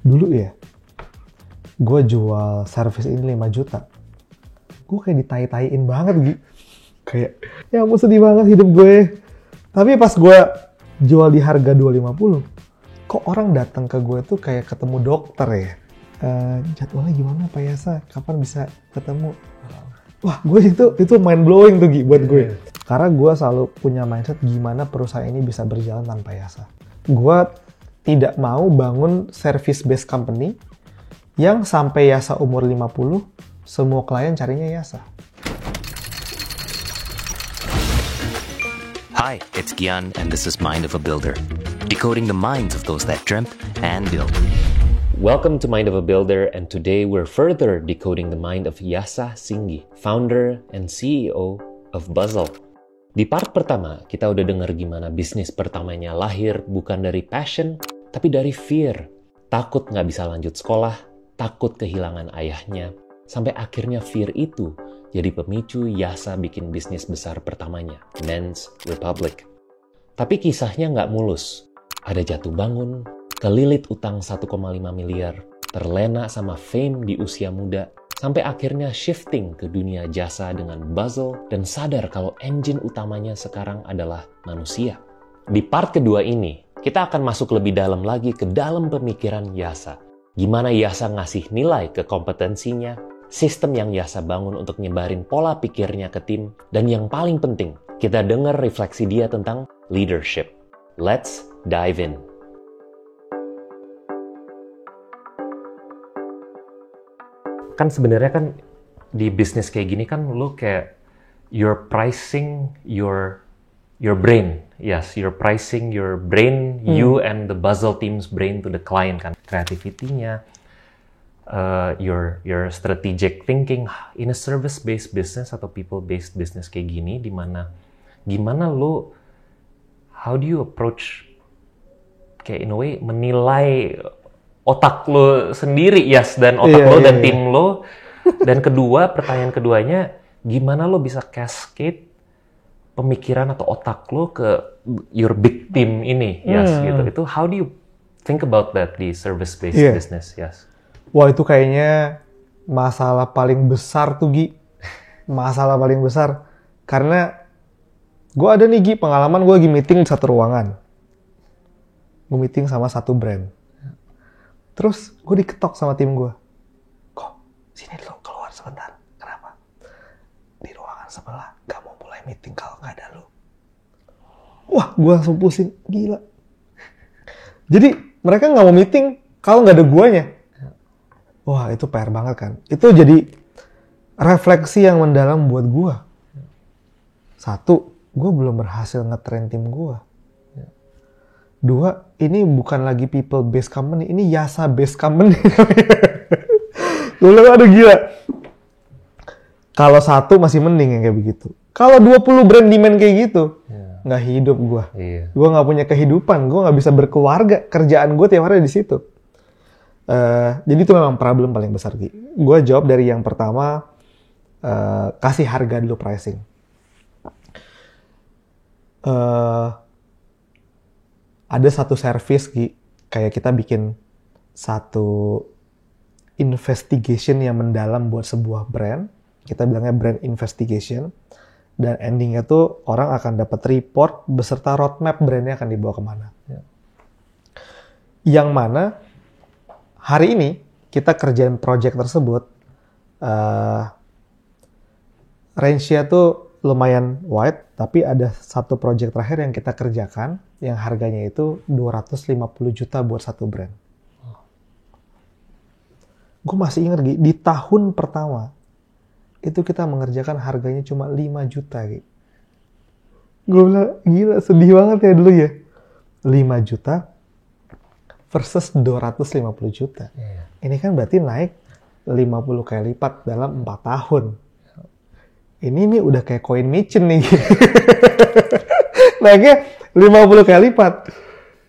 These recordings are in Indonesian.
Dulu ya, gue jual servis ini 5 juta. Gue kayak ditai-taiin banget gitu. Kayak, ya ampun sedih banget hidup gue. Tapi pas gue jual di harga 250, kok orang datang ke gue tuh kayak ketemu dokter ya. Jadwalnya gimana Pak Yasa? Kapan bisa ketemu? Wah, gue itu mind blowing tuh Gi buat gue. Karena gue selalu punya mindset gimana perusahaan ini bisa berjalan tanpa Yasa. Gue tidak mau bangun service based company yang sampai Yasa umur 50, semua klien carinya Yasa. Hi, it's Gian, and this is Mind of a Builder, decoding the minds of those that dreamt and built. Welcome to Mind of a Builder, and today we're further decoding the mind of Yasa Singgi, founder and CEO of Buzzle. Di part pertama, kita udah dengar gimana bisnis pertamanya lahir bukan dari passion, tapi dari fear. Takut nggak bisa lanjut sekolah, takut kehilangan ayahnya, sampai akhirnya fear itu jadi pemicu Yasa bikin bisnis besar pertamanya, Men's Republic. Tapi kisahnya nggak mulus. Ada jatuh bangun, kelilit utang 1,5 miliar, terlena sama fame di usia muda, sampai akhirnya shifting ke dunia jasa dengan Buzzle dan sadar kalau engine utamanya sekarang adalah manusia. Di part kedua ini, kita akan masuk lebih dalam lagi ke dalam pemikiran Yasa. Gimana Yasa ngasih nilai ke kompetensinya, sistem yang Yasa bangun untuk nyebarin pola pikirnya ke tim, dan yang paling penting, kita dengar refleksi dia tentang leadership. Let's dive in. Kan sebenarnya kan di bisnis kayak gini kan lu kayak you're pricing your brain. Yes, you're pricing your brain, you and the Buzzle team's brain to the client kan. Creativity-nya, your strategic thinking in a service-based business atau people-based business kayak gini, gimana lo, how do you approach kayak in a way menilai otak lo sendiri, yes, dan otak lo dan tim lo, dan pertanyaan keduanya, gimana lo bisa cascade pemikiran atau otak lo ke your big team ini, yes, gitu. Itu how do you think about that di service-based business, yes? Wah, itu kayaknya masalah paling besar tuh, Gi. Masalah paling besar. Karena gue ada nih, Gi, pengalaman gue lagi meeting di satu ruangan. Gue meeting sama satu brand. Terus gue diketok sama tim gue. Kok, sini lo keluar sebentar. Kenapa? Di ruangan sebelah gak mau mulai meeting kalau gak ada lo. Wah, gue langsung pusing. Gila. Jadi mereka gak mau meeting kalau gak ada guanya. Wah, itu PR banget kan. Itu jadi refleksi yang mendalam buat gue. Satu, gue belum berhasil nge-train tim gue. Dua, ini bukan lagi people-based company, ini Yasa-based company. Lu ada gila. Kalau satu masih mending yang kayak begitu. Kalau 20 brand demand kayak gitu, nggak hidup gue. Gue nggak punya kehidupan, gue nggak bisa berkeluarga. Kerjaan gue tiap hari di situ. Jadi itu memang problem paling besar, Gi. Gue jawab dari yang pertama, kasih harga dulu, pricing. Ada satu service, Gi, kayak kita bikin satu investigation yang mendalam buat sebuah brand. Kita bilangnya brand investigation. Dan endingnya tuh orang akan dapat report beserta roadmap brandnya akan dibawa kemana. Yang mana hari ini kita kerjain project tersebut, range-nya tuh lumayan wide, tapi ada satu project terakhir yang kita kerjakan, yang harganya itu 250 juta buat satu brand. Gue masih ingat, Gi, di tahun pertama, itu kita mengerjakan harganya cuma 5 juta, Gi. Gue bilang, gila, sedih banget ya dulu ya. 5 juta versus 250 juta. Ini kan berarti naik 50 kali lipat dalam 4 tahun. Ini udah kayak koin micin nih. Naiknya 50 kali lipat.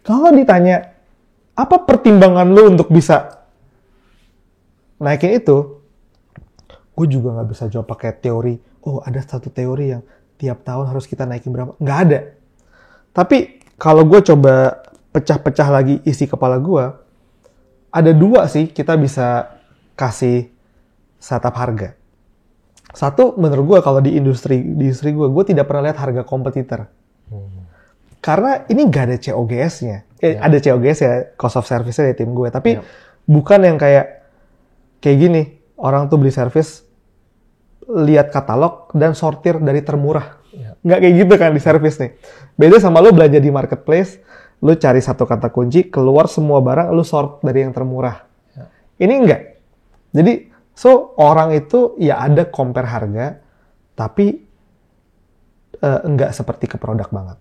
Kalau ditanya, apa pertimbangan lu untuk bisa naikin itu? Gue juga gak bisa jawab pakai teori. Oh, ada satu teori yang tiap tahun harus kita naikin berapa. Nggak ada. Tapi kalau gue coba pecah-pecah lagi isi kepala gue, ada dua sih kita bisa kasih setup harga. Satu, menurut gue kalau di industri gue tidak pernah lihat harga kompetitor. Karena ini nggak ada COGS-nya. Ada COGS ya, cost of service-nya di tim gue. Tapi bukan yang kayak gini, orang tuh beli service, lihat katalog dan sortir dari termurah. Nggak kayak gitu kan di service nih. Beda sama lo belanja di marketplace, lo cari satu kata kunci, keluar semua barang, lo sort dari yang termurah. Ini enggak. Jadi, orang itu ya ada compare harga, tapi enggak seperti ke produk banget.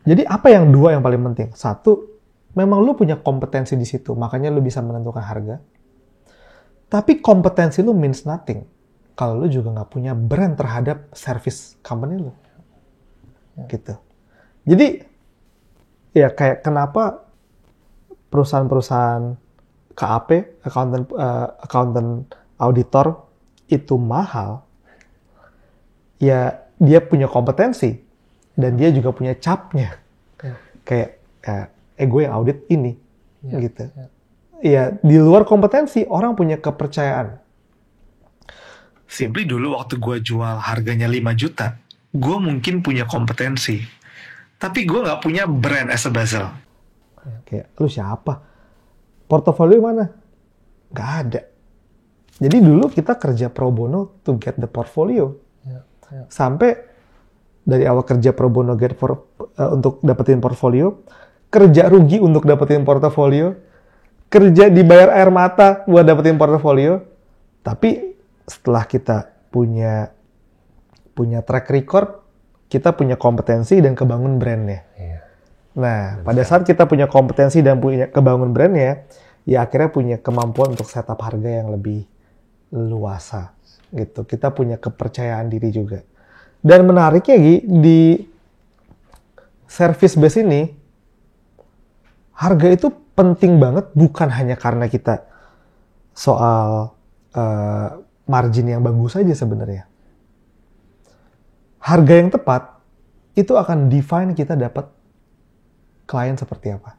Jadi apa yang dua yang paling penting? Satu, memang lu punya kompetensi di situ, makanya lu bisa menentukan harga. Tapi kompetensi lu means nothing kalau lu juga nggak punya brand terhadap service company lu. Gitu. Jadi ya kayak kenapa perusahaan-perusahaan KAP, accountant auditor itu mahal, ya dia punya kompetensi dan dia juga punya capnya. Kayak gue yang audit ini, gitu. Ya di luar kompetensi orang punya kepercayaan. Simply dulu waktu gue jual harganya 5 juta, gue mungkin punya kompetensi, tapi gue nggak punya brand as a Bazel. Kayak lu siapa? Portofolio mana? Nggak ada. Jadi dulu kita kerja pro bono to get the portfolio. Sampai dari awal kerja pro bono untuk dapetin portfolio, kerja rugi untuk dapetin portfolio, kerja dibayar air mata buat dapetin portfolio. Tapi setelah kita punya track record, kita punya kompetensi dan kebangun brandnya. Nah, pada saat kita punya kompetensi dan punya kebangun brandnya, ya akhirnya punya kemampuan untuk setup harga yang lebih luasa, gitu. Kita punya kepercayaan diri juga. Dan menariknya, Gi, di service base ini, harga itu penting banget bukan hanya karena kita soal margin yang bagus saja sebenarnya. Harga yang tepat itu akan define kita dapat klien seperti apa.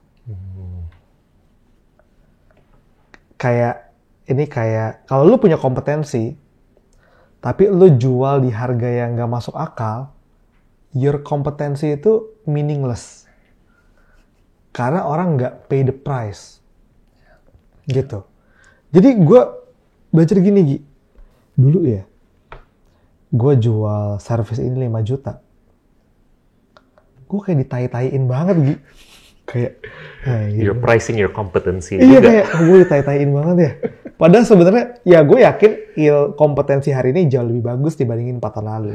Kayak kalau lu punya kompetensi, tapi lu jual di harga yang nggak masuk akal, your kompetensi itu meaningless. Karena orang nggak pay the price. Gitu. Jadi gue belajar gini, Gi. Dulu ya, gue jual service ini 5 juta. Gue kayak ditai-taiin banget, Gi. Kayak, you're pricing your competency iya, juga. kayak gue ditai-taiin banget ya. Padahal sebenarnya, ya gue yakin kompetensi hari ini jauh lebih bagus dibandingin 4 tahun lalu.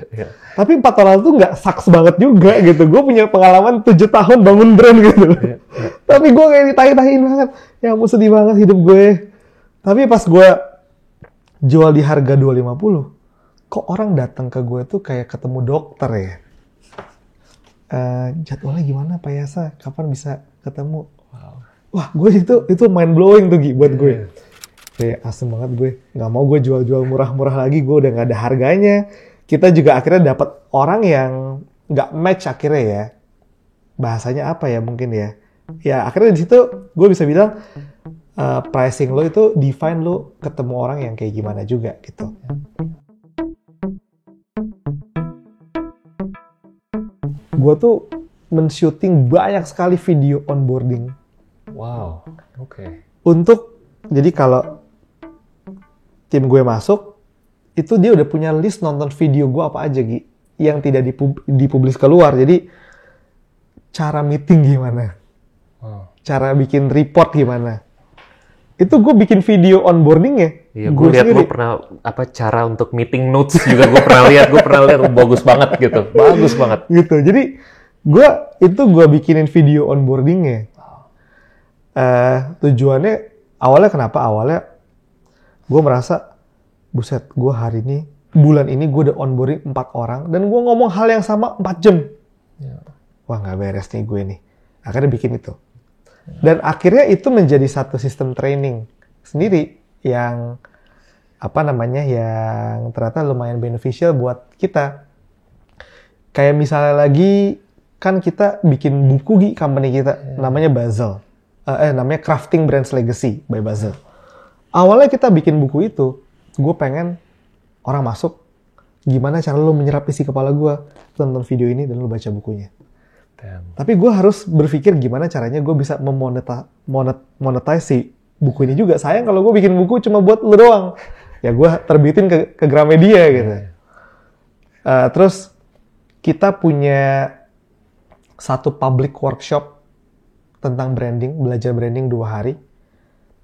Tapi 4 tahun lalu tuh nggak saks banget juga gitu. Gue punya pengalaman 7 tahun bangun brand gitu. Tapi gue kayak ditai-taiin banget. Ya ampun, sedih banget hidup gue. Tapi pas gue jual di harga 250, kok orang datang ke gue tuh kayak ketemu dokter ya. Jadwalnya gimana Pak Yasa? Kapan bisa ketemu? Wah, gue itu mind blowing tuh, Gi, buat gue. Kayak asem banget gue. Nggak mau gue jual-jual murah-murah lagi. Gue udah nggak ada harganya. Kita juga akhirnya dapat orang yang nggak match akhirnya ya. Bahasanya apa ya mungkin ya. Ya akhirnya di situ gue bisa bilang pricing lo itu define lo ketemu orang yang kayak gimana juga gitu. Gue tuh men-shooting banyak sekali video onboarding. Wow, oke. Jadi kalau tim gue masuk, itu dia udah punya list nonton video gue apa aja, Gi, yang tidak dipublis keluar. Jadi cara meeting gimana, cara bikin report gimana, itu gue bikin video onboarding ya. Iya, gue lihat lo pernah cara untuk meeting notes juga gue pernah lihat bagus banget gitu, bagus banget. Gitu, jadi gue bikinin video onboardingnya. Tujuannya awalnya kenapa? Awalnya gue merasa, buset, gue bulan ini gue udah onboarding 4 orang dan gue ngomong hal yang sama 4 jam. Wah, nggak beres nih gue nih. Akhirnya bikin itu. Dan akhirnya itu menjadi satu sistem training sendiri yang yang ternyata lumayan beneficial buat kita. Kayak misalnya lagi kan kita bikin buku, Gi, company kita namanya Bazel. namanya Crafting Brands Legacy by Basil. Awalnya kita bikin buku itu, gue pengen orang masuk, gimana cara lo menyerap isi kepala gue, tonton video ini dan lo baca bukunya. Tapi gue harus berpikir gimana caranya gue bisa monetize si buku ini juga. Sayang kalau gue bikin buku cuma buat lo doang. Ya gue terbitin ke Gramedia gitu. Terus kita punya satu public workshop tentang branding, belajar branding 2 hari.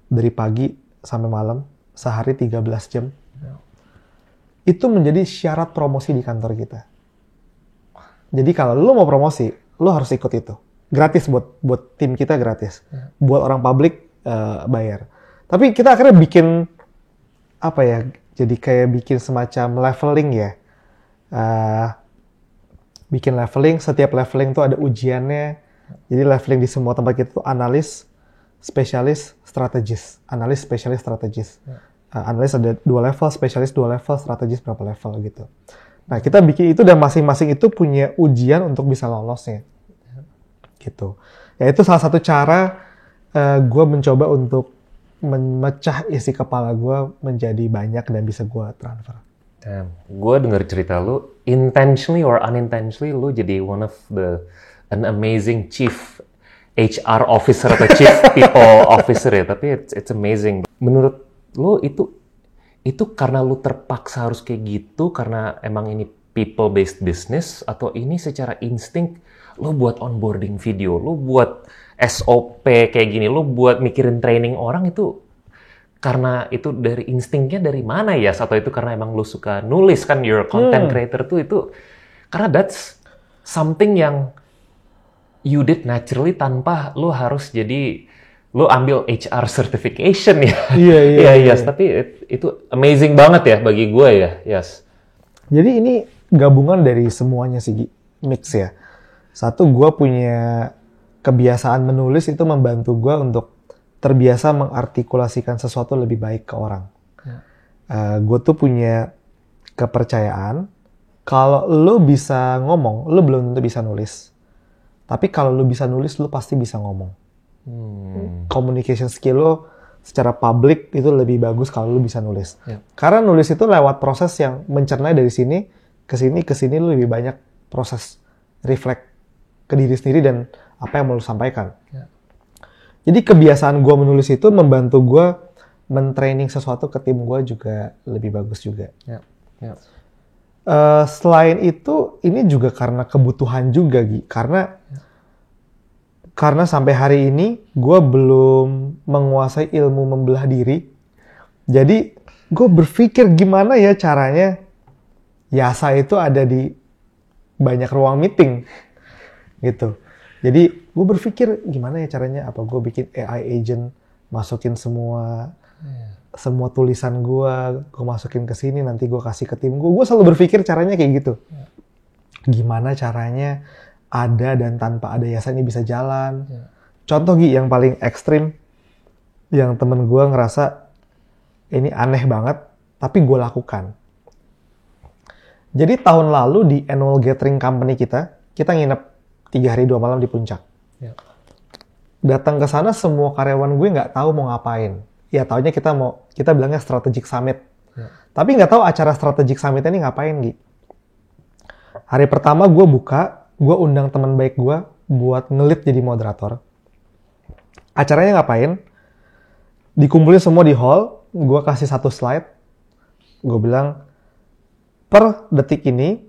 Dari pagi sampai malam, sehari 13 jam. Itu menjadi syarat promosi di kantor kita. Jadi kalau lo mau promosi, lo harus ikut itu. Gratis buat tim kita gratis. Buat orang publik bayar. Tapi kita akhirnya bikin apa ya? Jadi kayak bikin semacam leveling ya. Bikin leveling, setiap leveling tuh ada ujiannya. Jadi leveling di semua tempat kita tuh analis, spesialis, strategis. Analis, spesialis, strategis. Analis ada 2 level, spesialis 2 level, strategis berapa level gitu. Nah, kita bikin itu dan masing-masing itu punya ujian untuk bisa lolosnya. Gitu. Ya itu salah satu cara gue mencoba untuk memecah isi kepala gue menjadi banyak dan bisa gue transfer. Gue denger cerita lu, intentionally or unintentionally, lu jadi one of an amazing chief HR officer atau chief people officer ya. Tapi it's amazing. Menurut lu itu karena lu terpaksa harus kayak gitu karena emang ini people based business, atau ini secara insting lu buat onboarding video, lu buat SOP kayak gini, lu buat mikirin training orang itu karena itu dari instingnya dari mana ya? Atau itu karena emang lu suka nulis kan, you're a content creator tuh, itu karena that's something yang you did naturally tanpa lu harus jadi lu ambil HR certification ya. Iya, yes. Tapi itu amazing banget ya bagi gue ya, yes. Jadi ini gabungan dari semuanya sih, mix ya. Satu, gue punya kebiasaan menulis itu membantu gue untuk terbiasa mengartikulasikan sesuatu lebih baik ke orang. Gue tuh punya kepercayaan kalau lu bisa ngomong, lu belum tentu bisa nulis. Tapi kalau lu bisa nulis, lu pasti bisa ngomong. Communication skill lo secara public itu lebih bagus kalau lu bisa nulis. Karena nulis itu lewat proses yang mencerna dari sini ke sini lu lebih banyak proses reflect ke diri sendiri dan apa yang mau lu sampaikan. Jadi kebiasaan gue menulis itu membantu gue mentraining sesuatu ke tim gue juga lebih bagus juga. Selain itu, ini juga karena kebutuhan juga, Gi. Karena sampai hari ini gue belum menguasai ilmu membelah diri. Jadi gue berpikir gimana ya caranya Yasa itu ada di banyak ruang meeting gitu. Jadi gue berpikir gimana ya caranya, apa gue bikin AI agent, masukin semua tulisan gue masukin ke sini, nanti gue kasih ke tim gue. Gue selalu berpikir caranya kayak gitu. Gimana caranya ada dan tanpa ada Yasa ini bisa jalan. Contoh Gi, yang paling ekstrim, yang temen gue ngerasa ini aneh banget, tapi gue lakukan. Jadi tahun lalu di annual gathering company kita nginep 3 hari 2 malam di puncak. Datang ke sana semua karyawan gue nggak tahu mau ngapain. Ya taunya kita bilangnya strategic summit. Tapi nggak tahu acara strategic summit ini ngapain Gi. Hari pertama gue buka, gue undang teman baik gue buat ngelit jadi moderator. Acaranya ngapain? Dikumpulin semua di hall, gue kasih 1 slide. Gue bilang, per detik ini,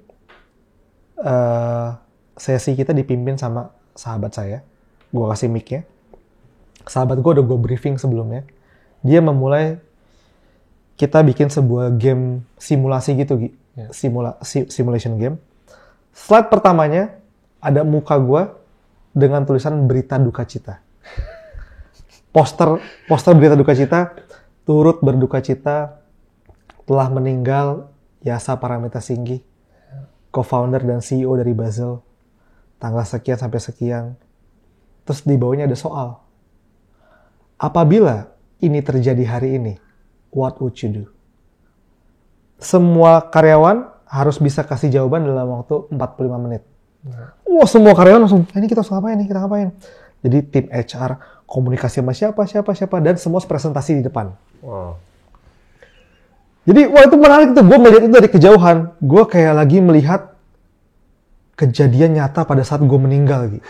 sesi kita dipimpin sama sahabat saya. Gue kasih mic-nya. Sahabat gue udah gue briefing sebelumnya. Dia memulai, kita bikin sebuah game simulasi gitu, Gi. Simulation game. Slide pertamanya, ada muka gue dengan tulisan berita duka cita. Poster berita duka cita, turut berduka cita telah meninggal Yasa Paramita Singgi, co-founder dan CEO dari Basil, tanggal sekian sampai sekian. Terus di bawahnya ada soal. Apabila ini terjadi hari ini, what would you do? Semua karyawan harus bisa kasih jawaban dalam waktu 45 menit. Wah, semua karyawan langsung, ini kita harus ngapain nih, kita ngapain. Jadi tim HR komunikasi sama siapa, dan semua presentasi di depan. Wow. Jadi wah itu menarik tuh, gue melihat itu dari kejauhan. Gue kayak lagi melihat kejadian nyata pada saat gue meninggal gitu.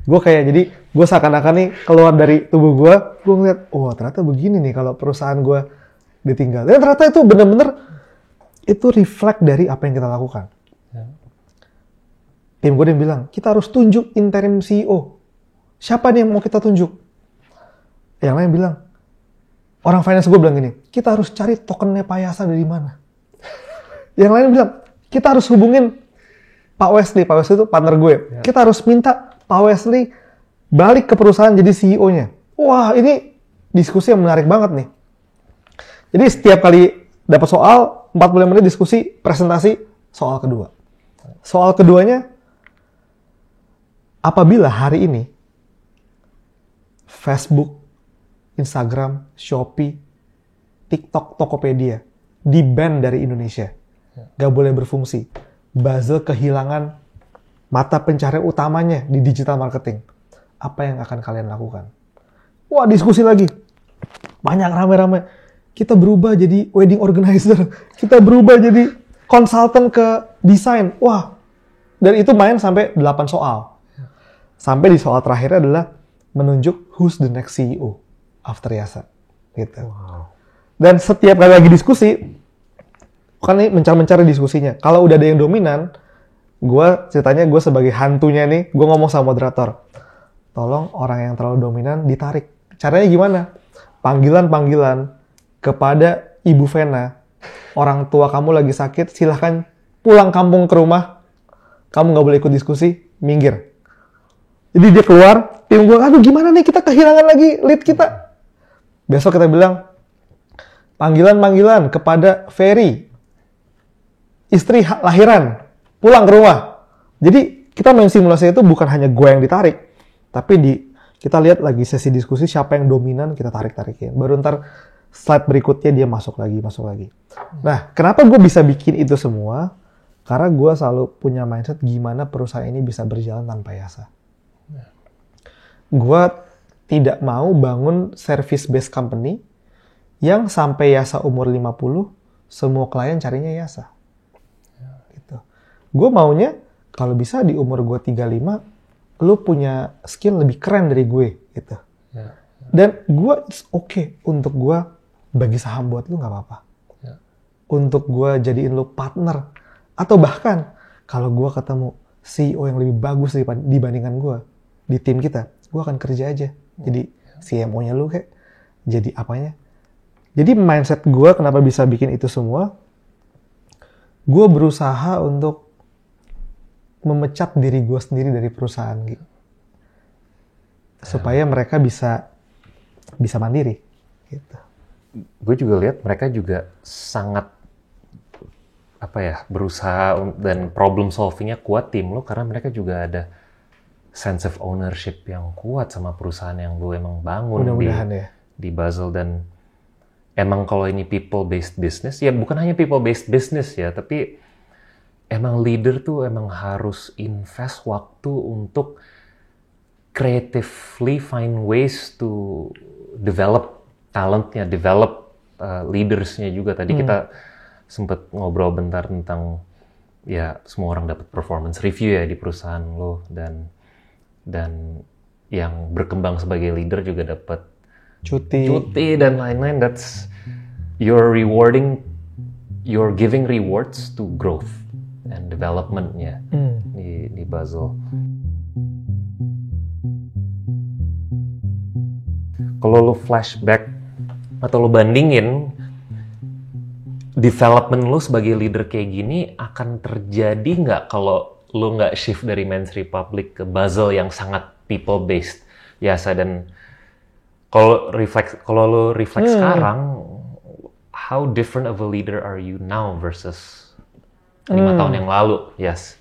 Gue kayak, jadi gue seakan-akan nih keluar dari tubuh gue ngeliat, oh ternyata begini nih kalau perusahaan gue ditinggal. Dan ternyata itu bener-bener, itu reflect dari apa yang kita lakukan. Tim gue yang bilang, kita harus tunjuk interim CEO. Siapa nih yang mau kita tunjuk? Yang lain bilang, orang finance gue bilang gini, kita harus cari tokennya Pak Yasa dari mana. Yang lain bilang, kita harus hubungin Pak Wesley itu partner gue. Ya. Kita harus minta Pak Wesley balik ke perusahaan jadi CEO-nya. Wah, ini diskusi yang menarik banget nih. Jadi setiap kali dapat soal, 45 menit diskusi, presentasi, soal kedua. Soal keduanya, apabila hari ini Facebook, Instagram, Shopee, TikTok, Tokopedia di-ban dari Indonesia, gak boleh berfungsi. Basel kehilangan mata pencarian utamanya di digital marketing. Apa yang akan kalian lakukan? Wah, diskusi lagi. Banyak rame-rame. Kita berubah jadi wedding organizer. Kita berubah jadi konsultan ke desain. Wah, dan itu main sampai 8 soal. Sampai di soal terakhir adalah menunjuk who's the next CEO after Yasa. Gitu. Wow. Dan setiap kali lagi diskusi, kan ini mencari diskusinya. Kalau udah ada yang dominan, ceritanya gue sebagai hantunya nih, gue ngomong sama moderator, tolong orang yang terlalu dominan ditarik. Caranya gimana? Panggilan kepada Ibu Vena, orang tua kamu lagi sakit, silahkan pulang kampung ke rumah, kamu gak boleh ikut diskusi, minggir. Jadi dia keluar, tim gue, aduh gimana nih, kita kehilangan lagi lead kita. Besok kita bilang, panggilan kepada Ferry, istri lahiran, pulang ke rumah. Jadi kita main simulasi itu bukan hanya gue yang ditarik, tapi kita lihat lagi sesi diskusi siapa yang dominan, kita tarik-tarikin. Baru ntar slide berikutnya dia masuk lagi. Nah, kenapa gue bisa bikin itu semua? Karena gue selalu punya mindset gimana perusahaan ini bisa berjalan tanpa Yasa. Gue tidak mau bangun service-based company yang sampai Yasa umur 50, semua klien carinya Yasa. Gitu. Gue maunya, kalau bisa di umur gue 35, lu punya skill lebih keren dari gue. Gitu. Dan gue, it's okay untuk gue bagi saham buat lu, gak apa-apa. Untuk gue jadiin lu partner. Atau bahkan, kalau gue ketemu CEO yang lebih bagus dibandingkan gue di tim kita, gue akan kerja aja. Jadi CMO-nya lu kayak, jadi apanya. Jadi mindset gue kenapa bisa bikin itu semua, gue berusaha untuk memecat diri gue sendiri dari perusahaan gitu. Supaya mereka bisa mandiri gitu. Gue juga lihat mereka juga sangat berusaha dan problem solvingnya kuat tim lo, karena mereka juga ada sense of ownership yang kuat sama perusahaan yang lo emang bangun di Basel. Dan emang kalau ini people based business, ya bukan hanya people based business ya, tapi emang leader tuh emang harus invest waktu untuk creatively find ways to develop talentnya, develop leadersnya juga. Tadi kita sempat ngobrol bentar tentang ya semua orang dapat performance review ya di perusahaan lo, dan yang berkembang sebagai leader juga dapat cuti dan lain-lain. That's you're giving rewards to growth and development-nya di Basel. Kalau lo flashback atau lo bandingin development lo sebagai leader kayak gini, akan terjadi nggak kalau lo nggak shift dari Men's Republic ke Basel yang sangat people based Yasa? Dan kalau lo reflect sekarang, how different of a leader are you now versus 5 tahun yang lalu? Yes.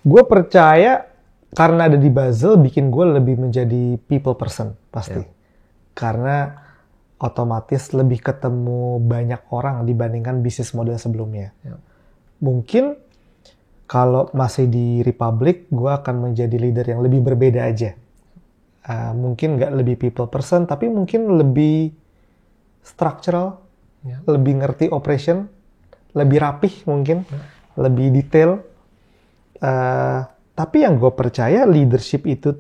Gue percaya karena ada di Basel bikin gue lebih menjadi people person pasti. Karena otomatis lebih ketemu banyak orang dibandingkan bisnis model sebelumnya. Mungkin kalau masih di Republic, gue akan menjadi leader yang lebih berbeda aja. Mungkin nggak lebih people person, tapi mungkin lebih structural, lebih ngerti operation, lebih rapih mungkin, lebih detail. Tapi yang gue percaya leadership itu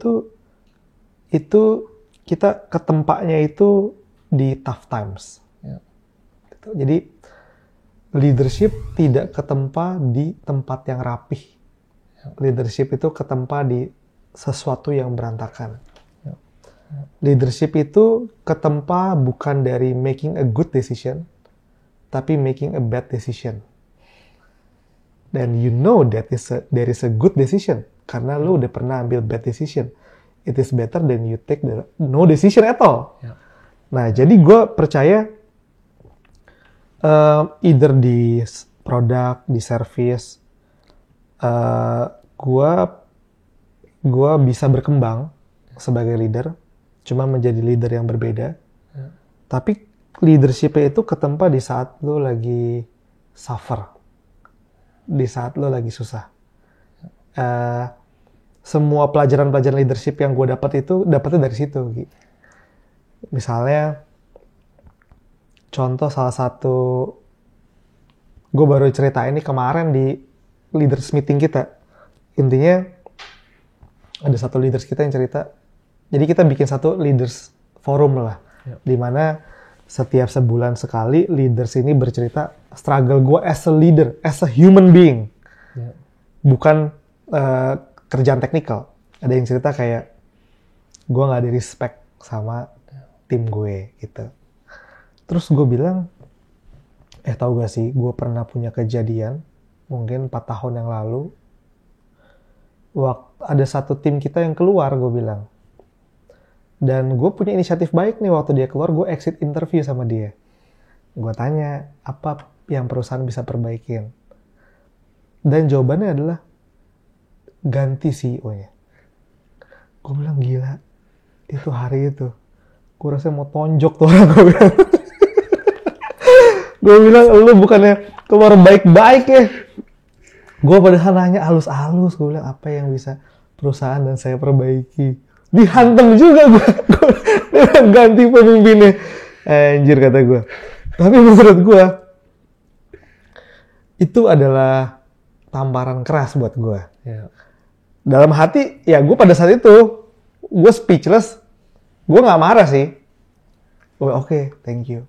kita ketempatnya itu di tough times. Gitu. Jadi leadership tidak ketempa di tempat yang rapih. Leadership itu ketempa di sesuatu yang berantakan. Leadership itu ketempa bukan dari making a good decision, tapi making a bad decision. Dan you know that there is a good decision, karena lu udah pernah ambil bad decision. It is better than you take no decision at all. Nah, jadi gue percaya either di produk, di service, gue bisa berkembang sebagai leader, cuma menjadi leader yang berbeda. Tapi leadership-nya itu ketempa di saat lo lagi suffer, di saat lo lagi susah. Semua pelajaran-pelajaran leadership yang gue dapat itu dapatnya dari situ. Misalnya, contoh salah satu, gue baru cerita ini kemarin di leaders meeting kita. Intinya, ada satu leaders kita yang cerita, jadi kita bikin satu leaders forum lah, di mana setiap sebulan sekali leaders ini bercerita struggle gue as a leader, as a human being, bukan kerjaan teknikal. Ada yang cerita kayak gue nggak ada respect sama tim gue gitu. Terus gue bilang, tahu gak sih, gue pernah punya kejadian mungkin 4 tahun yang lalu. Waktu ada satu tim kita yang keluar, gue bilang. Dan gue punya inisiatif baik nih, waktu dia keluar, gue exit interview sama dia. Gue tanya, apa yang perusahaan bisa perbaikin? Dan jawabannya adalah, ganti CEO-nya. Gue bilang, gila, itu hari itu. Gue rasanya mau tonjok tuh orang, gue bilang. Gue bilang, lu bukannya keluar baik-baik ya? Gue padahal nanya halus-halus, gue bilang, apa yang bisa perusahaan dan saya perbaiki? Dihantam juga gue. Ganti pemimpinnya. Anjir, kata gue. Tapi menurut gue, itu adalah tamparan keras buat gue. Dalam hati, ya gue pada saat itu, gue speechless. Gue gak marah sih. Gue oke, thank you.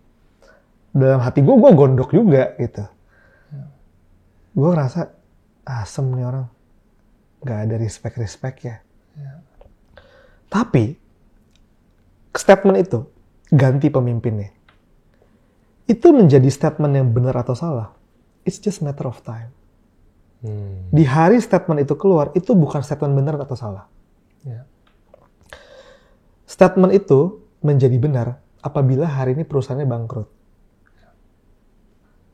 Dalam hati gue gondok juga gitu. Gue ngerasa, asem nih orang. Gak ada respect ya. Tapi, statement itu, ganti pemimpinnya. Itu menjadi statement yang benar atau salah. It's just matter of time. Di hari statement itu keluar, itu bukan statement benar atau salah. Statement itu menjadi benar apabila hari ini perusahaannya bangkrut.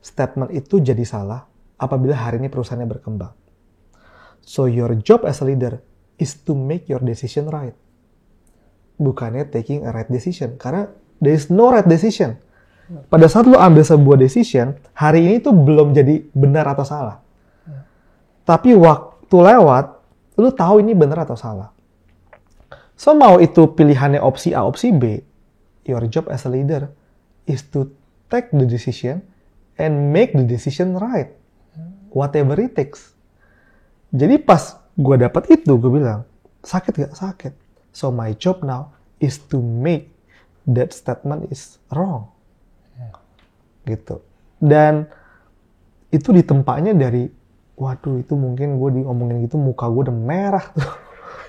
Statement itu jadi salah apabila hari ini perusahaannya berkembang. So your job as a leader is to make your decision right. Bukannya taking a right decision. Karena there is no right decision. Pada saat lo ambil sebuah decision, hari ini tuh belum jadi benar atau salah. Tapi waktu lewat, lo tahu ini benar atau salah. So mau itu pilihannya opsi A, opsi B, your job as a leader is to take the decision and make the decision right. Whatever it takes. Jadi pas gue dapat itu, gue bilang, sakit gak? Sakit. So my job now is to make that statement is wrong. Gitu. Dan itu ditempatnya dari, waduh itu mungkin gue diomongin gitu, muka gue udah merah tuh.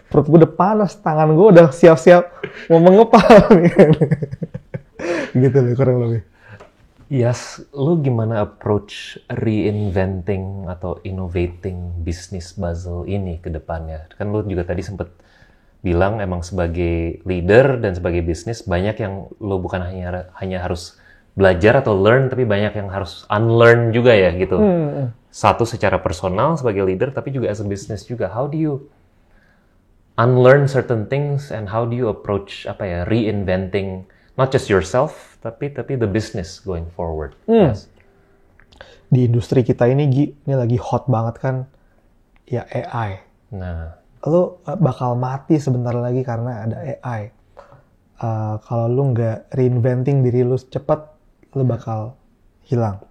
Perut gue udah panas, tangan gue udah siap-siap mau mengepal. Gitu loh kurang lebih. Yes, lu gimana approach reinventing atau innovating bisnis Bazel ini ke depannya? Kan lu juga tadi sempat bilang emang sebagai leader dan sebagai bisnis banyak yang lu bukan hanya harus belajar atau learn, tapi banyak yang harus unlearn juga ya gitu. Satu secara personal sebagai leader, tapi juga as a business juga. How do you unlearn certain things and how do you approach reinventing not just yourself tapi the business going forward? Yes. Di industri kita ini, Gi, ini lagi hot banget kan ya AI. Nah, lo bakal mati sebentar lagi karena ada AI. Kalau lo nggak reinventing diri lo cepat, lo bakal hilang.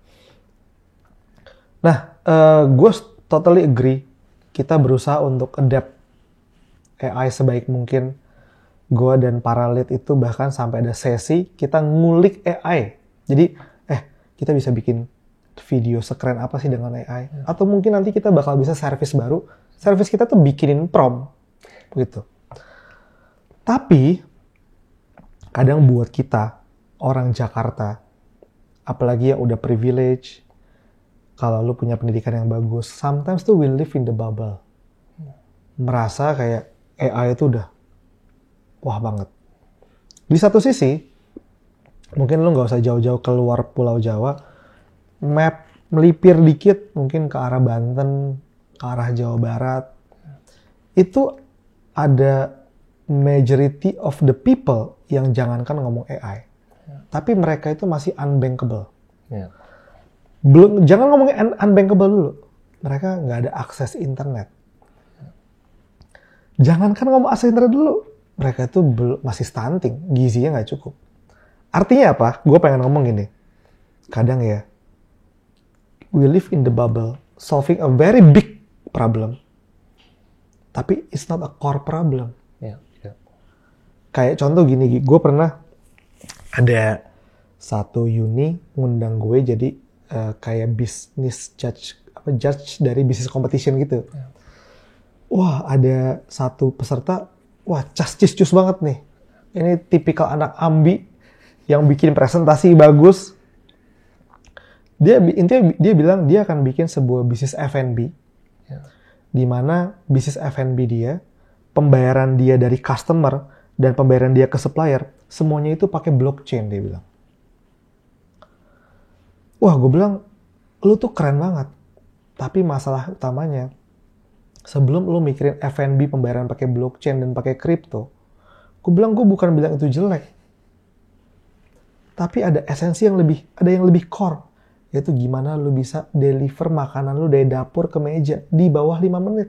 Nah, gue totally agree. Kita berusaha untuk adapt AI sebaik mungkin. Gue dan para lead itu bahkan sampai ada sesi kita ngulik AI. Jadi, kita bisa bikin video sekeren apa sih dengan AI? Atau mungkin nanti kita bakal bisa service baru. Service kita tuh bikinin prompt. Gitu. Tapi, kadang buat kita, orang Jakarta, apalagi yang udah privilege, kalau lu punya pendidikan yang bagus, sometimes tuh we live in the bubble. Merasa kayak AI itu udah wah banget. Di satu sisi, mungkin lu nggak usah jauh-jauh keluar Pulau Jawa, map melipir dikit, mungkin ke arah Banten, ke arah Jawa Barat, itu ada majority of the people yang jangankan ngomong AI, tapi mereka itu masih unbankable. Belum, jangan ngomongin unbankable dulu. Mereka nggak ada akses internet. Jangankan ngomong akses internet dulu. Mereka itu masih stunting. Gizinya nggak cukup. Artinya apa? Gue pengen ngomong gini. Kadang ya, we live in the bubble, solving a very big problem. Tapi it's not a core problem. Kayak contoh gini, gue pernah ada satu uni ngundang gue jadi kayak business judge dari business competition gitu. Wah, ada satu peserta, wah cus banget nih. Ini tipikal anak ambi yang bikin presentasi bagus. Intinya dia bilang dia akan bikin sebuah bisnis F&B, di mana bisnis F&B dia, pembayaran dia dari customer dan pembayaran dia ke supplier, semuanya itu pakai blockchain, dia bilang. Wah, gue bilang, lu tuh keren banget. Tapi masalah utamanya, sebelum lu mikirin F&B pembayaran pakai blockchain dan pakai kripto, gue bilang gue bukan bilang itu jelek. Tapi ada esensi yang lebih core, yaitu gimana lu bisa deliver makanan lu dari dapur ke meja di bawah 5 menit.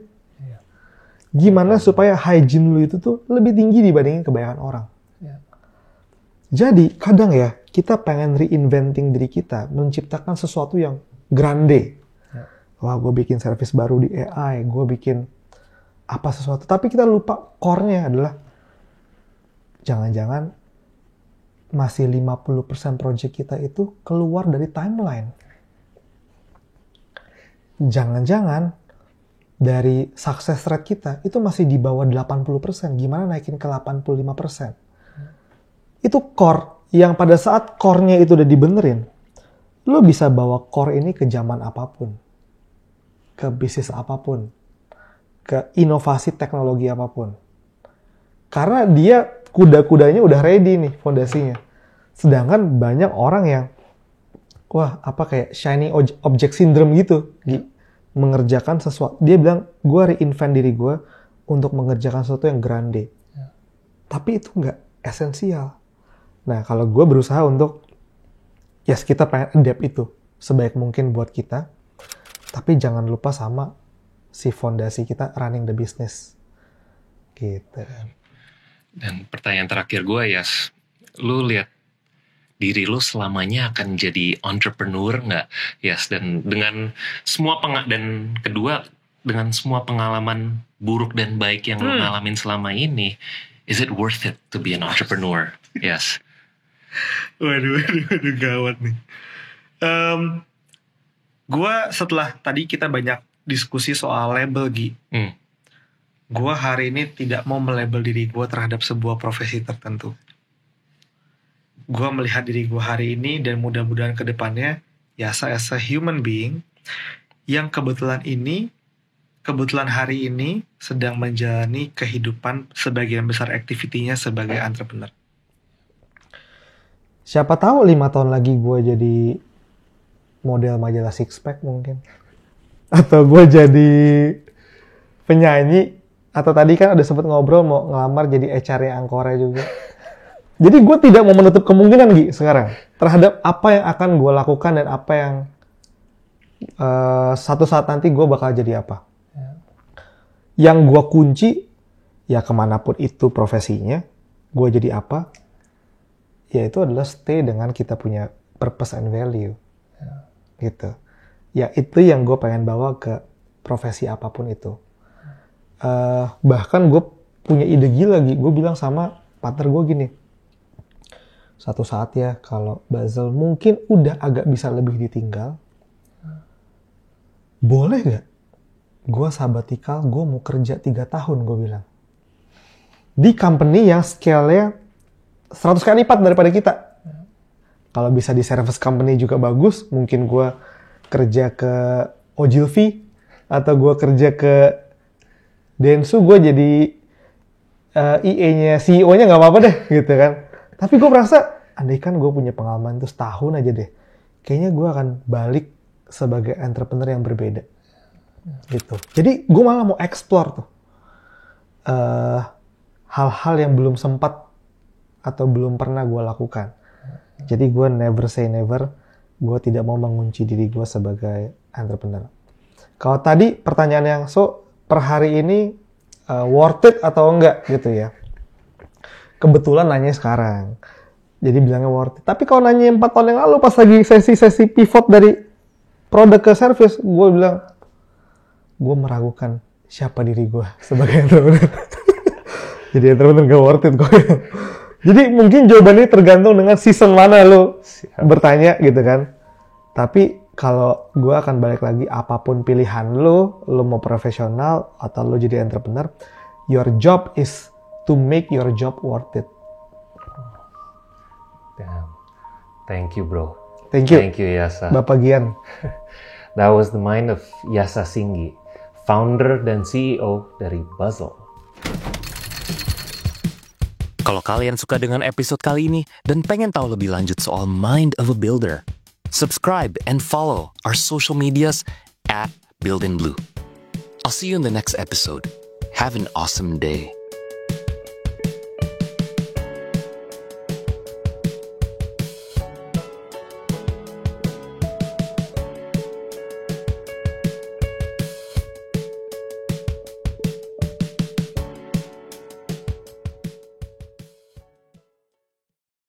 Gimana supaya hygiene lu itu tuh lebih tinggi dibandingin kebanyakan orang. Jadi kadang ya, kita pengen reinventing diri kita, menciptakan sesuatu yang grande. Wah, gue bikin service baru di AI, gue bikin apa sesuatu. Tapi kita lupa core-nya adalah, jangan-jangan masih 50% project kita itu keluar dari timeline. Jangan-jangan dari success rate kita itu masih di bawah 80%. Gimana naikin ke 85%? Itu core yang pada saat core-nya itu udah dibenerin, lo bisa bawa core ini ke zaman apapun, ke bisnis apapun, ke inovasi teknologi apapun. Karena dia kuda-kudanya udah ready nih fondasinya. Sedangkan banyak orang yang, wah apa kayak shiny object syndrome gitu, mengerjakan sesuatu. Dia bilang, gue reinvent diri gue untuk mengerjakan sesuatu yang grande. Tapi itu nggak esensial. Nah, kalau gue berusaha untuk, yes, kita pengen adapt itu sebaik mungkin buat kita, tapi jangan lupa sama si fondasi kita running the business. Gitu. Dan pertanyaan terakhir gue, Yas, lu lihat diri lu selamanya akan jadi entrepreneur nggak, Yas? Dan dengan semua dan kedua, dengan semua pengalaman buruk dan baik yang lu ngalamin selama ini, is it worth it to be an entrepreneur? Yes. Waduh, gawat nih. Gue setelah tadi kita banyak diskusi soal label, Gi. Gue hari ini tidak mau melabel diri gue terhadap sebuah profesi tertentu. Gue melihat diri gue hari ini dan mudah-mudahan ke depannya, ya as a human being yang kebetulan hari ini sedang menjalani kehidupan sebagian besar aktivitinya sebagai entrepreneur. Siapa tahu 5 tahun lagi gue jadi model majalah Six Pack mungkin. Atau gue jadi penyanyi. Atau tadi kan ada sempat ngobrol mau ngelamar jadi HR-nya Angkora juga. Jadi gue tidak mau menutup kemungkinan, Gi, sekarang. Terhadap apa yang akan gue lakukan dan apa yang satu saat nanti gue bakal jadi apa. Yang gue kunci, ya kemanapun itu profesinya, gue jadi apa, ya itu adalah stay dengan kita punya purpose and value. Gitu. Ya itu yang gue pengen bawa ke profesi apapun itu. Bahkan gue punya ide gila lagi. Gue bilang sama partner gue gini, satu saat ya kalau Basel mungkin udah agak bisa lebih ditinggal, boleh gak gue sabbatical, gue mau kerja 3 tahun, gue bilang. Di company yang scale-nya 100 kali lipat daripada kita. Kalau bisa di service company juga bagus, mungkin gue kerja ke Ogilvy, atau gue kerja ke Dentsu, gue jadi EA-nya, CEO-nya gak apa-apa deh, gitu kan. Tapi gue merasa, andaikan gue punya pengalaman itu setahun aja deh, kayaknya gue akan balik sebagai entrepreneur yang berbeda. Gitu. Jadi gue malah mau explore tuh hal-hal yang belum sempat atau belum pernah gue lakukan. Jadi gue never say never. Gue tidak mau mengunci diri gue sebagai entrepreneur. Kalau tadi pertanyaan yang per hari ini worth it atau enggak gitu ya. Kebetulan nanya sekarang. Jadi bilangnya worth it. Tapi kalau nanya 4 tahun yang lalu pas lagi sesi-sesi pivot dari produk ke service, gue bilang, gue meragukan siapa diri gue sebagai entrepreneur. Jadi entrepreneur gak worth it kok. Jadi mungkin jawabannya tergantung dengan season mana lo bertanya gitu kan. Tapi kalau gue akan balik lagi, apapun pilihan lo mau profesional atau lo jadi entrepreneur, your job is to make your job worth it. Damn. Thank you, bro. Thank you. Thank you, Yasa. Bapak Gian. That was the mind of Yasa Singgi, founder dan CEO dari Basel. Kalau kalian suka dengan episode kali ini dan pengen tahu lebih lanjut soal Mind of a Builder, subscribe and follow our social medias @BuildInBlue. I'll see you in the next episode. Have an awesome day.